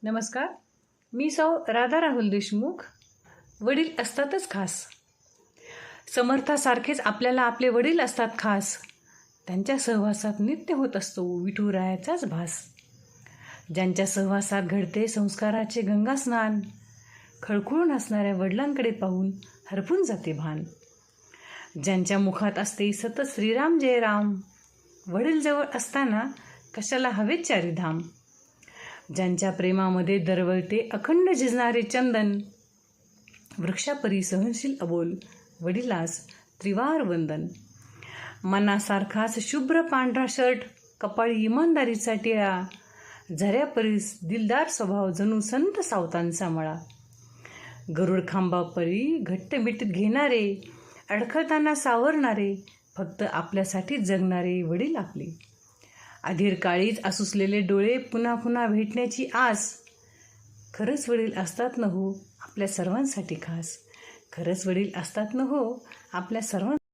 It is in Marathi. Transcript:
नमस्कार. मी सौ राधा राहुल देशमुख. वडील असतातच खास. समर्थासारखेच आपल्याला आपले वडील असतात खास. त्यांच्या सहवासात नित्य होत असतो विठुरायाचाच भास. ज्यांच्या सहवासात घडते संस्काराचे गंगास्नान, खळखळून हसणाऱ्या वडिलांकडे पाहून हरपून जाते भान. ज्यांच्या मुखात असते सतत श्रीराम जय राम, वडील जवळ असताना कशाला हवेत चारीधाम. ज्यांच्या प्रेमामध्ये दरवळते अखंड झिजणारे चंदन, वृक्षापरी सहनशील अबोल वडिलास त्रिवार वंदन. मनासारखाच शुभ्र पांढरा शर्ट, कपाळी इमानदारीचा टिळा, झऱ्यापरीस दिलदार स्वभाव जणू संत सावतांचा मळा. गरुड खांबापरी घट्ट मिठीत घेणारे, अडखळताना सावरणारे, फक्त आपल्यासाठी जगणारे वडील आपले. अधीर काळीच आसुसलेले डोळे, पुन्हा पुन्हा भेटण्याची आस. खरंच वडील असतात न हो आपल्या सर्वांसाठी खास. खरंच वडील असतात न हो आपल्या सर्वांसाठी.